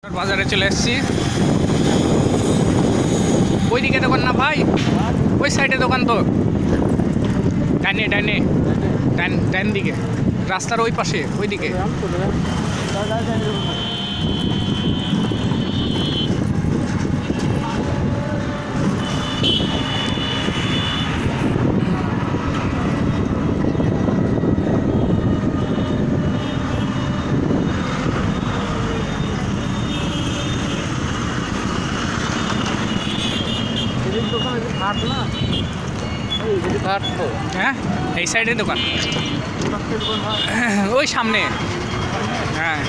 বাজারে চলে এসেছি। ওইদিকে দোকান না ভাই, ওই সাইডে দোকান তো, ডাইনে ডাইনে ডাইন দিকে, রাস্তার ওই পাশে ওইদিকে। হ্যাঁ, এই সাইডে দোকান, ওই সামনে। হ্যাঁ,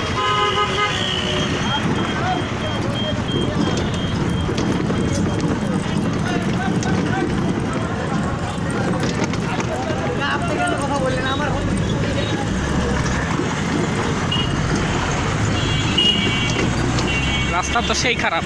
রাস্তা তো সেই খারাপ।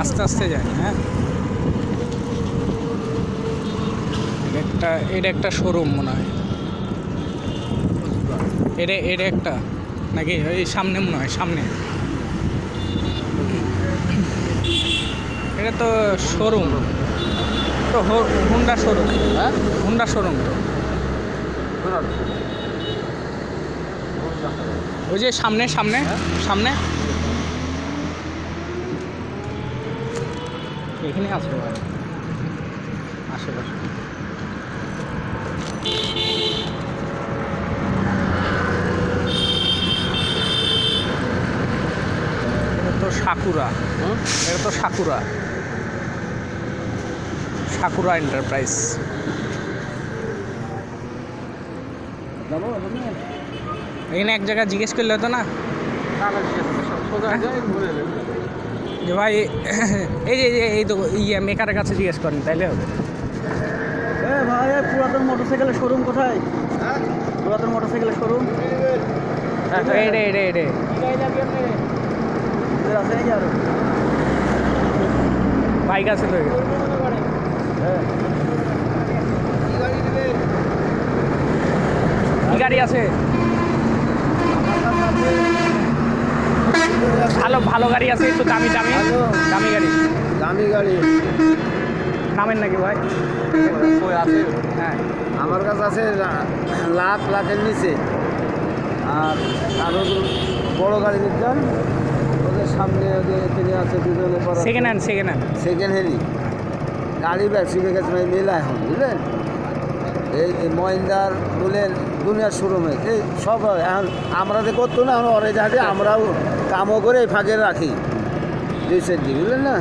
আস্তে আস্তে যায়। হ্যাঁ, এটা একটা শোরুম মনে হয়, এটা একটা নাকি ওই সামনে মনে হয়, সামনে এটা তো শোরুম তো, হুন্ডা শোরুম। হ্যাঁ, হুন্ডা শোরুম তো, ওই যে সামনে সামনে সামনে এখানে আছে আশেপাশে। এটা তো সাকুরা, এটা তো সাকুরা এন্টারপ্রাইজ। এখানে এক জায়গায় জিজ্ঞেস করলে হতো না যে ভাই এই যে এই তো মেকারের কাছে জিজ্ঞেস করেন, তাইলে হবে। ভাই, পুরাতন মোটরসাইকেলের শোরুম কোথায়? পুরাতন মোটরসাইকেলের শোরুম বাইক আছে তো, কি গাড়ি আছে? ভালো গাড়ি আছে, একটু দামি গাড়ি। দামি গাড়ি নামেন নাকি ভাই? আছে। হ্যাঁ, আমার কাছে আছে লাখের নিচে। আর আরও বড় গাড়ি নিতাম, ওদের সামনে থেকে আছে দুজনে। সেকেন্ড হ্যান্ড হ্যান্ডই গাড়ি ব্যবসা গেছে মেলা এখন, বুঝলেন? এই মহিন্দার বলেন দুনিয়ার শোরুমে এই সব এখন আমরা যে করতো না, এখন অনেক জায়গায় আমরাও কামও করে ফাঁকে রাখি রিসেন্টলি, বুঝলেন না?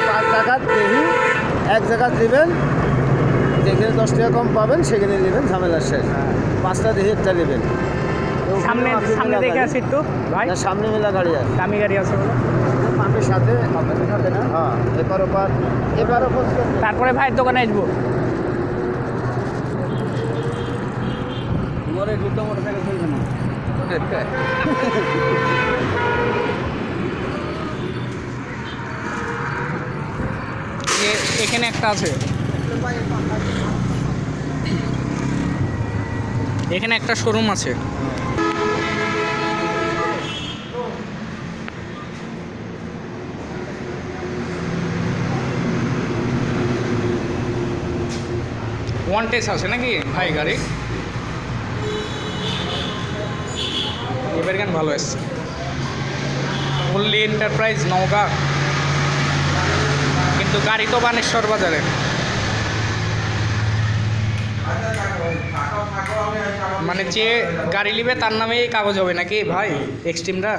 5 টাকা দেখি, এক জায়গা দেবেন, যেখানে 10 টাকা কম পাবেন সেখানে নেবেন, ঝামেলার শেষ। 5টা দেখি একটা নেবেন। সামনে দেখে আসি একটু ভাই, সামনে মেলা গাড়ি আছে, দামি গাড়ি আছে বলে পাম্পের সাথে না। হ্যাঁ, এবার তারপরে ভাইয়ের দোকানে আসবো। যুদ্ধ মোটরসাইকেল চলবে না। এখানে একটা আছে, এখানে একটা শোরুম আছে। ওয়ান্টেজ আছে নাকি ভাই গাড়ি? এবার গান ভালো এসছে। পল্লী এন্টারপ্রাইজ নওগাঁ, কিন্তু গাড়ি তো বানেশ্বর বাজারে। মানে যে গাড়ি নিবে তার নামেই কাগজ হবে নাকি ভাই এক্সট্রিমটা?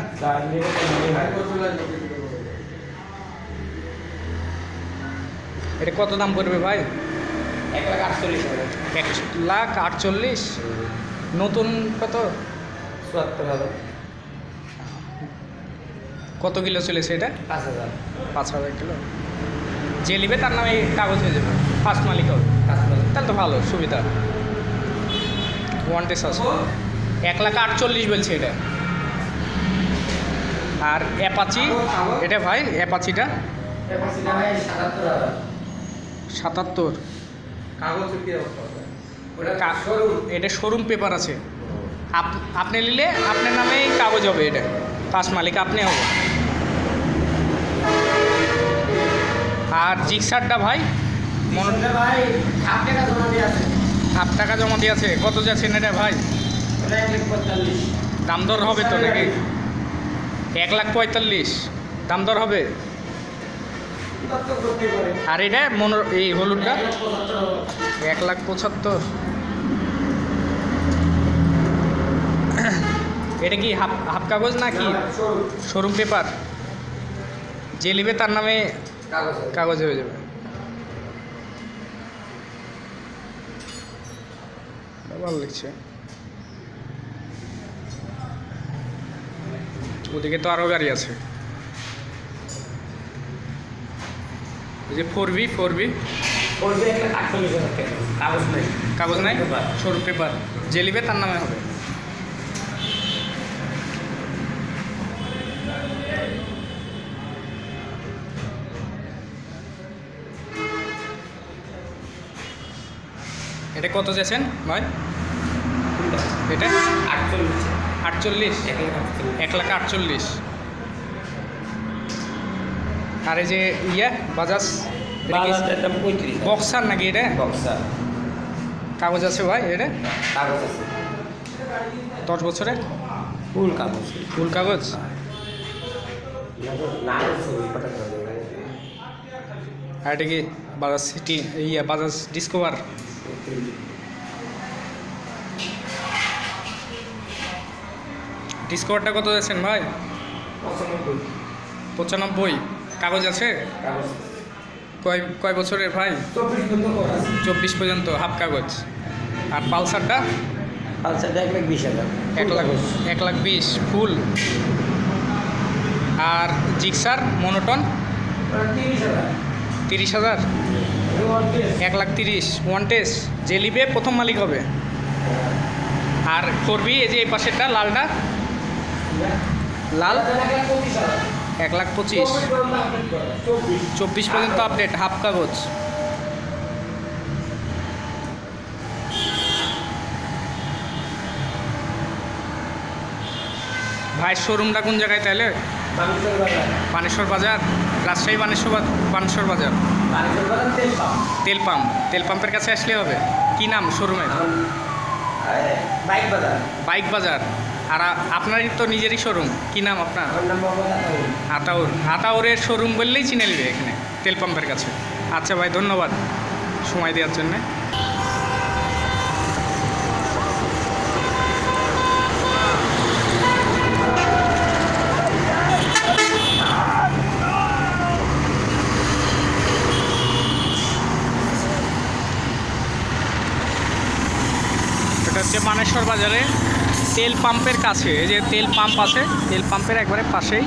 এটা কত দাম পড়বে ভাই? 1,48,000। নতুন কত? ৭৪,000। কত কিলো চলেছে এটা? ৫,০০০। 5,000 কিলো। যে নিবে তার নামে কাগজ হয়ে যাবে, ফার্স্ট মালিক হবে। তাহলে তো ভালো সুবিধা। ওয়ান টেস আছে 1,48,000 বলছে এটা। আর অ্যাপাচি এটা ভাই, অ্যাপাচিটা 77। এটা শোরুম পেপার আছে। আপনি নিলে আপনার নামেই কাগজ হবে, এটা ফার্স্ট মালিক আপনি হবে। আর জিক্সারটা ভাই হাফ টাকা জমা দিয়ে আছে। কত যাচ্ছেন এটা ভাই? দাম দর হবে তো নাকি? 1,45,000 দাম দর হবে। আর এটা এই হলুদটা 1,75,000। এটা কি হাফ কাগজ না কি শোরুম পেপার? যে নেবে তার নামে কাগজ হয়ে যাবে। ভালো লাগছে। ওদিকে তো আরও গাড়ি আছে। এই যে 4B কাগজ নাই, শোরুম পেপার। যে নেবে তার নামে হবে। এটা কত যাচ্ছেন ভাই? এটা 48, 1,48,000। আর এই যে বাজাজ বক্সার নাকি এটা? কাগজ আছে ভাই এটা? 10 বছরের ফুল কাগজ। আর এটা কি বাজাজ সিটি বাজাজ ডিসকভার? ডিসকভারটা কত যাচ্ছেন ভাই? 95। কাগজ আছে? কয় বছরের ভাই? 24 পর্যন্ত হাফ কাগজ। আর পালসারটা? 1,20,000। 1,20,000 ফুল। আর জিক্সার মনোটন 30,000। 1,30,000 one test. যে নিবে প্রথম মালিক হবে। আর 4B এই যে এই পাশেরটা লালটা, লাল 1,25,000। 24 পর্যন্ত আপডেট, হাফ কাগজ। ভাই শোরুমটা কোন জায়গায় তাহলে? বানেশ্বর বাজার, রাজশাহী বানেশ্বর বাজার। তেল পাম্পের কাছে আসলে হবে। কি নাম শোরুমের? বাইক বাজার। আর আপনারই তো নিজেরই শোরুম, কি নাম আপনার? আতাউরের শোরুম বললেই চিনে নেবে এখানে তেল পাম্পের কাছে। আচ্ছা ভাই, ধন্যবাদ সময় দেওয়ার জন্য। এটা হচ্ছে বানেশ্বর বাজারে তেল পাম্পের কাছে। এই যে তেল পাম্প আছে, তেল পাম্পের একবারে পাশেই